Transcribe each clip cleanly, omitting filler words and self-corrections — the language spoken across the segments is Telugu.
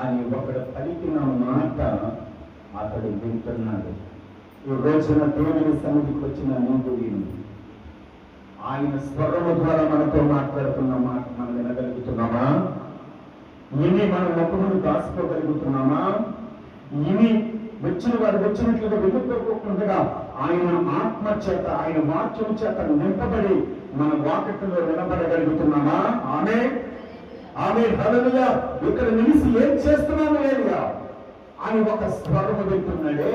అని ఒకడు పలికిన మాట అతడు వింటున్నాడు. ఈ రోజున దేవుని సన్నిధికి వచ్చిన నీకు ఆయన స్వరము ద్వారా మనతో మాట్లాడుతున్న మాట మనం వినగలుగుతున్నామా? ఇవి మన ముఖమును దాచుకోగలుగుతున్నామా? ఇవి వచ్చిన వారు వచ్చినట్లుగా వెళ్ళిపోకుండా ఆయన ఆత్మ చేత, ఆయన వాక్యం చేత నింపబడి మన వాక్యలో వినబడగలుగుతున్నామా? ఆమె ఆమె హల్లెలూయా. ఇక్కడ నిలిచి ఏం చేస్తున్నాము ఏలియా అని ఒక స్వరము వింటున్నాడే.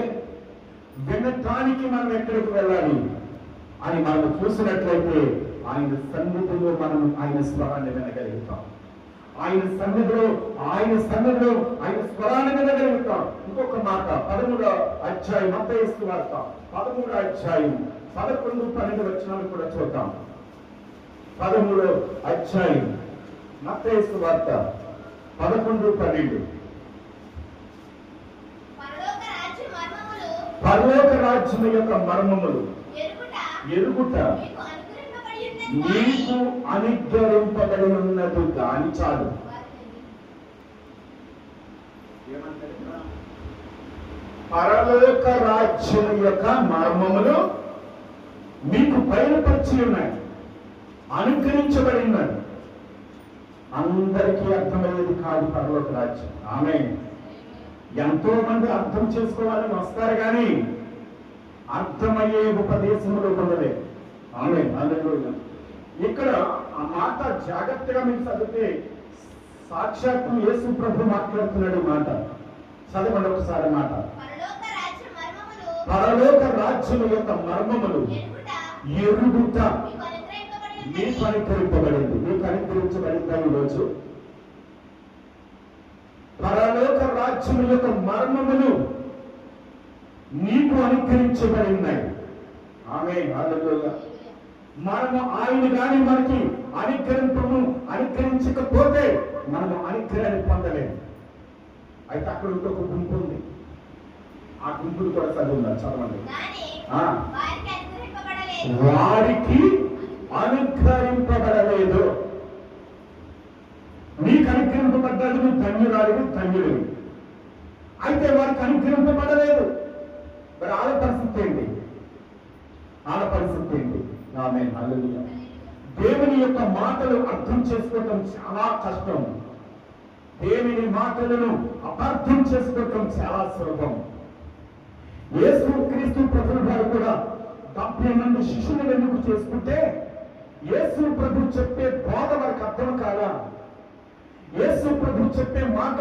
వినటానికి మనం ఎక్కడికి వెళ్ళాలి అని మనం చూసినట్లయితే ఆయన సన్నిధిలో మనం ఆయన స్వరాన్ని వినగలుగుతాం. ఆయన సన్నిధిలో ఆయన స్వరాన్ని వినగలుగుతాం. ఇంకొక మాట 13వ అధ్యాయం మత్తయి సువార్త 13వ అధ్యాయం 11, 12 వచనాలు కూడా చూద్దాం. 13వ అధ్యాయం మత్తయి సువార్త 11, 12. పరలోక రాజ్యం యొక్క మర్మములు ఎరుగుట నీకు అనుగ్రహింపబడి ఉన్నది దాని చాలు. పరలోక రాజ్యం యొక్క మర్మములు మీకు బయలుపరిచి ఉన్నాయి, అనుగ్రహించబడి ఉన్నది. అందరికీ అర్థమయ్యేది కాదు పరలోక రాజ్యం. ఆమె ఎంతో మంది అర్థం చేసుకోవాలని వస్తారు కానీ అర్థమయ్యే ఉపదేశములు ఉండలేదు. ఆమె హల్లెలూయా. ఇక్కడ ఆ మాట జాగ్రత్తగా మీకు చదివితే సాక్షాత్తు యేసు ప్రభు మాట్లాడుతున్నాడు. మాట చదవండి ఒకసారి. మాట పరలోక రాజ్యం యొక్క మర్మములు ఎరుగుట మీకు అనుగ్రహింపబడింది. మీకు అనుగ్రహించబడిందా ఈరోజు? పరలోక రాజ్యం యొక్క మర్మములు నీకు అనుగ్రహించబడినాయి. ఆమె హల్లెలూయా. మనము ఆయన కానీ మనకి అనుగ్రహించకపోతే మనము అనుగ్రహాన్ని పొందలేము. అయితే అక్కడ ఇంకొక గుంపు ఉంది. ఆ గుంపులు కూడా చదవండి. వారికి అనుగ్రహింపబడలేదు. నీకు అనుగ్రహింపబడ్డాడు, నువ్వు ధన్యురాలివి, ధన్యుడివి. అయితే వారికి అనుగ్రహింపబడలేదు. మరి వాళ్ళ పరిస్థితి ఏంటి? ఆమె హల్లెలూయా. దేవుని యొక్క మాటలు అర్థం చేసుకోవటం చాలా కష్టం. దేవుని మాటలను అపార్థం చేసుకోవటం చాలా సులభం. యేసు క్రీస్తు ప్రభువు వారు కూడా 70 మంది శిష్యులు ఎందుకు చేసుకుంటే యేసు ప్రభు చెప్పే బోధ వారికి అర్థం కాదా? యేసు ప్రభు చెప్పే మాట